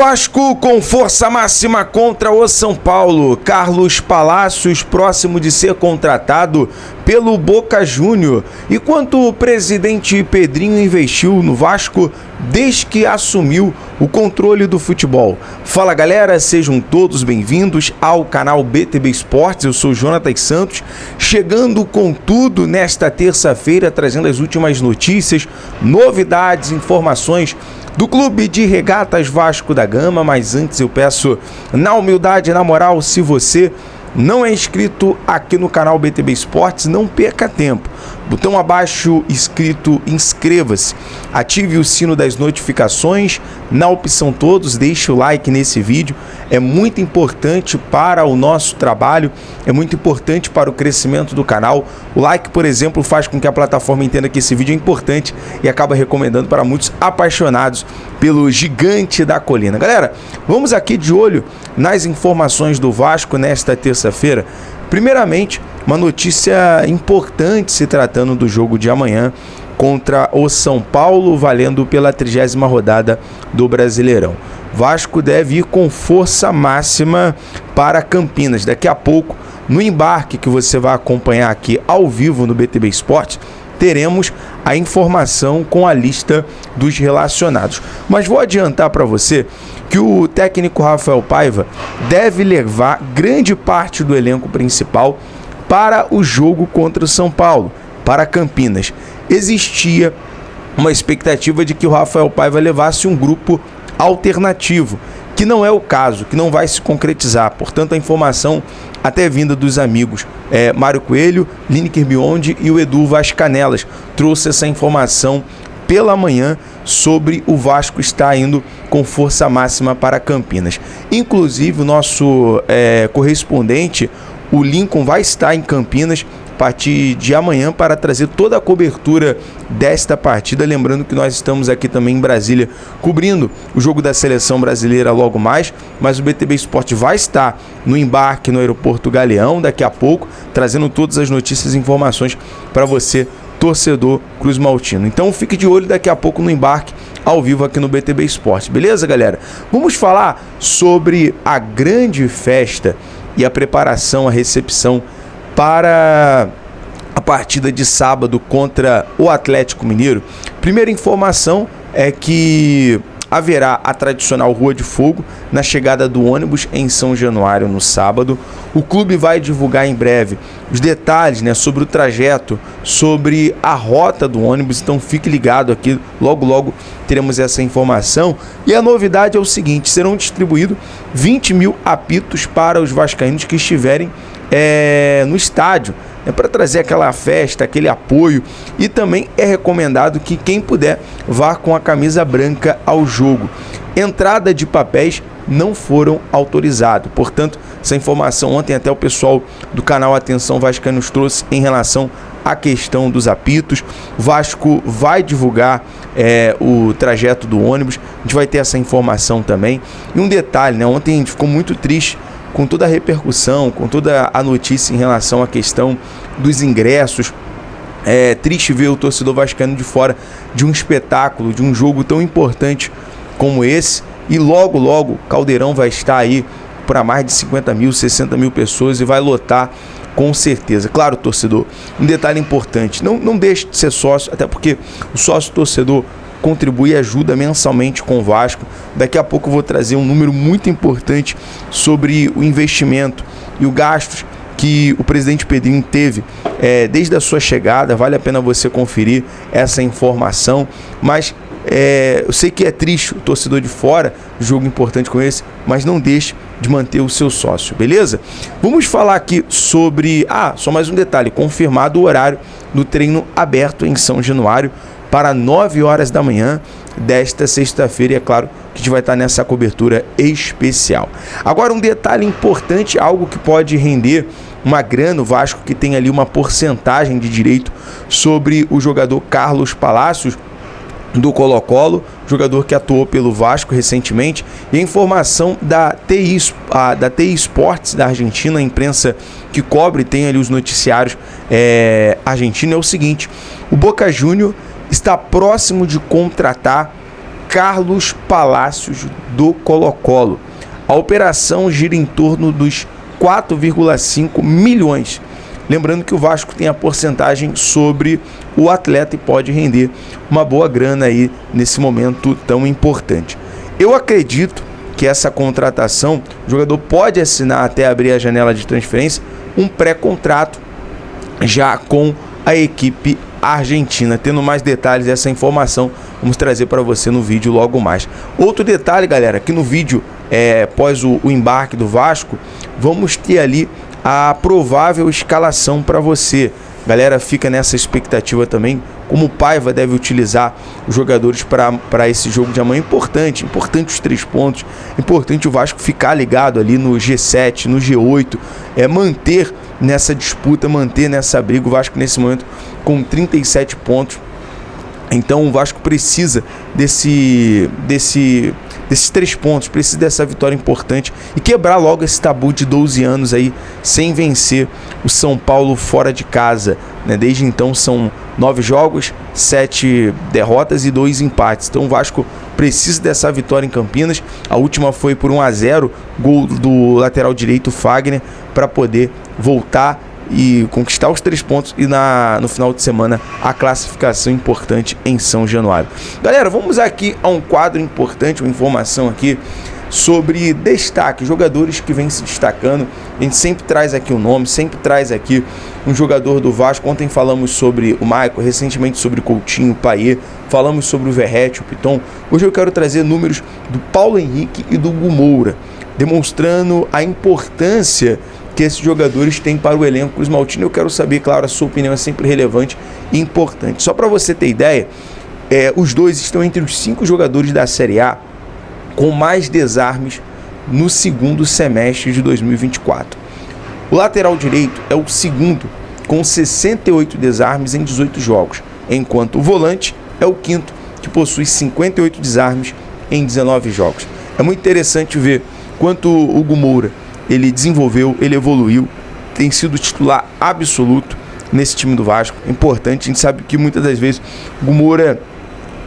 Vasco com força máxima contra o São Paulo. Carlos Palacios próximo de ser contratado pelo Boca Júnior. E quanto o presidente Pedrinho investiu no Vasco desde que assumiu o controle do futebol. Fala galera, sejam todos bem-vindos ao canal BTB Esportes. Eu sou Jonatas Santos, chegando com tudo nesta terça-feira, trazendo as últimas notícias, novidades, informações do Clube de Regatas Vasco da Gama. Mas antes eu peço, na humildade e na moral, se você não é inscrito aqui no canal BTB Esportes, não perca tempo. Botão abaixo escrito inscreva-se, ative o sino das notificações, na opção todos, deixe o like nesse vídeo, é muito importante para o nosso trabalho, é muito importante para o crescimento do canal. O like, por exemplo, faz com que a plataforma entenda que esse vídeo é importante e acaba recomendando para muitos apaixonados pelo gigante da colina. Galera, vamos aqui de olho nas informações do Vasco nesta terça-feira. Primeiramente, uma notícia importante se tratando do jogo de amanhã contra o São Paulo, valendo pela 30ª rodada do Brasileirão. Vasco deve ir com força máxima para Campinas. Daqui a pouco, no embarque que você vai acompanhar aqui ao vivo no BTB Esportes, teremos a informação com a lista dos relacionados. Mas vou adiantar para você que o técnico Rafael Paiva deve levar grande parte do elenco principal para o jogo contra o São Paulo, para Campinas. Existia uma expectativa de que o Rafael Paiva levasse um grupo alternativo, que não é o caso, que não vai se concretizar. Portanto, a informação até vinda dos amigos Mário Coelho, Lineker Biondi e o Edu Vascanelas trouxe essa informação pela manhã sobre o Vasco estar indo com força máxima para Campinas. Inclusive, o nosso correspondente, o Lincoln, vai estar em Campinas a partir de amanhã para trazer toda a cobertura desta partida. Lembrando que nós estamos aqui também em Brasília cobrindo o jogo da seleção brasileira logo mais, mas o BTB Esporte vai estar no embarque no aeroporto Galeão daqui a pouco, trazendo todas as notícias e informações para você, torcedor Cruz Maltino. Então fique de olho daqui a pouco no embarque ao vivo aqui no BTB Esporte, beleza, galera? Vamos falar sobre a grande festa e a preparação, a recepção para a partida de sábado contra o Atlético Mineiro. Primeira informação é que haverá a tradicional Rua de Fogo na chegada do ônibus em São Januário no sábado. O clube vai divulgar em breve os detalhes, sobre o trajeto, sobre a rota do ônibus, então fique ligado aqui, logo teremos essa informação. E a novidade é o seguinte: serão distribuídos 20 mil apitos para os vascaínos que estiverem no estádio, para trazer aquela festa, aquele apoio. E também é recomendado que quem puder vá com a camisa branca ao jogo. Entrada de papéis não foram autorizados. Portanto, essa informação ontem até o pessoal do canal Atenção Vascaíno nos trouxe em relação à questão dos apitos. O Vasco vai divulgar o trajeto do ônibus, a gente vai ter essa informação também. E um detalhe, ontem a gente ficou muito triste com toda a repercussão, com toda a notícia em relação à questão dos ingressos. É triste ver o torcedor vascaíno de fora de um espetáculo, de um jogo tão importante como esse. E logo Caldeirão vai estar aí para mais de 50 mil, 60 mil pessoas e vai lotar com certeza. Claro, torcedor, um detalhe importante: não deixe de ser sócio, até porque o sócio torcedor contribui e ajuda mensalmente com o Vasco. Daqui a pouco eu vou trazer um número muito importante sobre o investimento e os gastos que o presidente Pedrinho teve desde a sua chegada. Vale a pena você conferir essa informação. Mas eu sei que é triste o torcedor de fora, jogo importante com esse, mas não deixe de manter o seu sócio, beleza? Vamos falar aqui sobre... só mais um detalhe: confirmado o horário do treino aberto em São Januário para 9 horas da manhã desta sexta-feira. E é claro que a gente vai estar nessa cobertura especial. Agora, um detalhe importante, algo que pode render uma grana, o Vasco que tem ali uma porcentagem de direito sobre o jogador Carlos Palacios, do Colo-Colo, jogador que atuou pelo Vasco recentemente. E a informação da TI Sports da Argentina, a imprensa que cobre, tem ali os noticiários argentinos, é o seguinte: o Boca Júnior está próximo de contratar Carlos Palácios do Colo-Colo. A operação gira em torno dos 4,5 milhões. Lembrando que o Vasco tem a porcentagem sobre o atleta e pode render uma boa grana aí nesse momento tão importante. Eu acredito que essa contratação, o jogador pode assinar até abrir a janela de transferência, um pré-contrato já com a equipe argentina. Tendo mais detalhes dessa informação, vamos trazer para você no vídeo logo mais. Outro detalhe, galera, que no vídeo, após o embarque do Vasco, vamos ter ali a provável escalação para você. Galera, fica nessa expectativa também, como o Paiva deve utilizar os jogadores para esse jogo de amanhã. Importante os 3 pontos, importante o Vasco ficar ligado ali no G7, no G8, manter nessa disputa, manter nessa briga. O Vasco nesse momento com 37 pontos, então o Vasco precisa desses 3 pontos, precisa dessa vitória importante e quebrar logo esse tabu de 12 anos aí sem vencer o São Paulo fora de casa, né? Desde então são 9 jogos, 7 derrotas e 2 empates. Então o Vasco precisa dessa vitória em Campinas. A última foi por 1-0, gol do lateral direito Fagner, para poder voltar e conquistar os 3 pontos e no final de semana a classificação importante em São Januário. Galera, vamos aqui a um quadro importante, uma informação aqui sobre destaque, jogadores que vêm se destacando. A gente sempre traz aqui um nome, sempre traz aqui um jogador do Vasco. Ontem falamos sobre o Maicon, recentemente sobre o Coutinho, o Payet, falamos sobre o Verratti, o Piton. Hoje eu quero trazer números do Paulo Henrique e do Hugo Moura, demonstrando a importância que esses jogadores têm para o elenco Cruz Maltino. Eu quero saber, claro, a sua opinião é sempre relevante e importante. Só para você ter ideia, os dois estão entre os 5 jogadores da Série A com mais desarmes no segundo semestre de 2024. O lateral direito é o segundo, com 68 desarmes em 18 jogos, enquanto o volante é o quinto, que possui 58 desarmes em 19 jogos. É muito interessante ver quanto o Hugo Moura ele desenvolveu, ele evoluiu, tem sido titular absoluto nesse time do Vasco. Importante, a gente sabe que muitas das vezes o Hugo Moura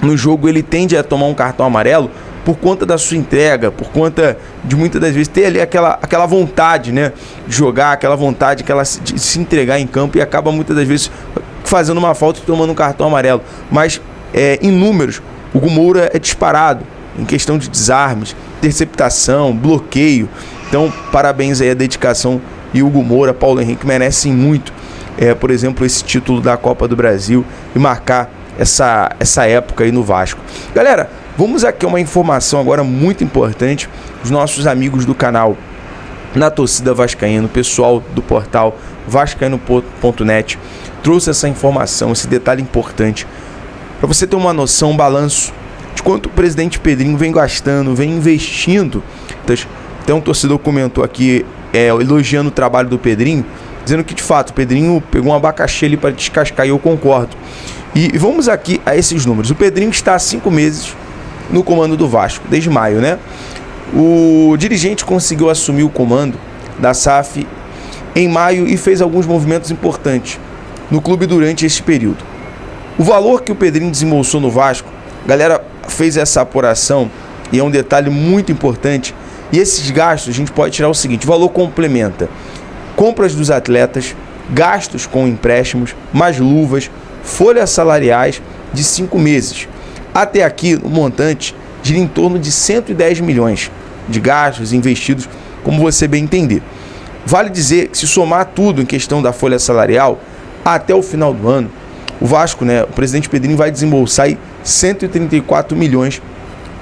no jogo ele tende a tomar um cartão amarelo por conta da sua entrega, por conta de muitas das vezes ter ali aquela vontade, né, de jogar, aquela vontade de se entregar em campo, e acaba muitas das vezes fazendo uma falta e tomando um cartão amarelo. Mas em números, o Hugo Moura é disparado em questão de desarmes, interceptação, bloqueio. Então, parabéns aí a dedicação, e Hugo Moura, Paulo Henrique merecem muito, por exemplo, esse título da Copa do Brasil e marcar essa época aí no Vasco. Galera, vamos aqui a uma informação agora muito importante. Os nossos amigos do canal Na Torcida Vascaíno, pessoal do portal vascaíno.net, trouxe essa informação, esse detalhe importante, para você ter uma noção, um balanço de quanto o presidente Pedrinho vem gastando, vem investindo. Então, um torcedor comentou aqui, elogiando o trabalho do Pedrinho, dizendo que de fato o Pedrinho pegou um abacaxi ali para descascar, e eu concordo. E vamos aqui a esses números. O Pedrinho está há 5 meses no comando do Vasco, desde maio, né? O dirigente conseguiu assumir o comando da SAF em maio e fez alguns movimentos importantes no clube durante esse período. O valor que o Pedrinho desembolsou no Vasco, a galera fez essa apuração, e é um detalhe muito importante. E esses gastos a gente pode tirar o seguinte: o valor complementa compras dos atletas, gastos com empréstimos, mais luvas, folhas salariais de 5 meses. Até aqui, o montante gira em torno de 110 milhões de gastos investidos, como você bem entender. Vale dizer que, se somar tudo em questão da folha salarial, até o final do ano, o Vasco, né, o presidente Pedrinho vai desembolsar aí 134 milhões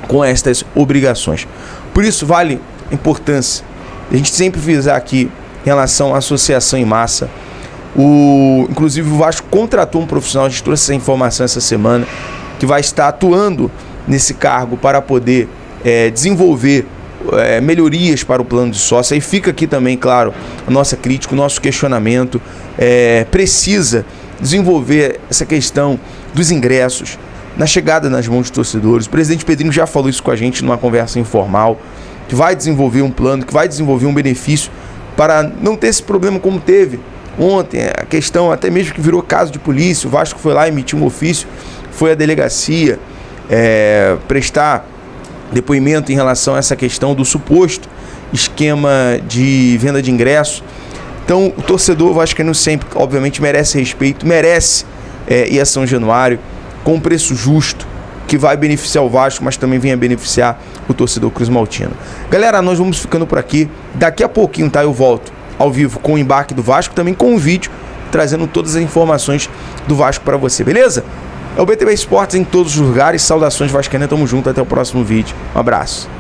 com estas obrigações. Por isso, vale a importância a gente sempre visar aqui em relação à associação em massa. Inclusive, o Vasco contratou um profissional, a gente trouxe essa informação essa semana, que vai estar atuando nesse cargo para poder desenvolver melhorias para o plano de sócio. Aí fica aqui também, claro, a nossa crítica, o nosso questionamento. Precisa desenvolver essa questão dos ingressos, na chegada nas mãos dos torcedores. O presidente Pedrinho já falou isso com a gente numa conversa informal, que vai desenvolver um plano, que vai desenvolver um benefício para não ter esse problema como teve ontem. A questão até mesmo que virou caso de polícia, o Vasco foi lá, emitiu um ofício, foi à delegacia, prestar depoimento em relação a essa questão do suposto esquema de venda de ingresso. Então, o torcedor vascaíno sempre, obviamente, merece respeito, merece ir a São Januário com um preço justo, que vai beneficiar o Vasco, mas também venha beneficiar o torcedor cruzmaltino. Galera, nós vamos ficando por aqui. Daqui a pouquinho, tá? Eu volto ao vivo com o embarque do Vasco, também com um vídeo trazendo todas as informações do Vasco para você, beleza? É o BTB Esportes em todos os lugares. Saudações vascaínas, tamo junto, até o próximo vídeo. Um abraço.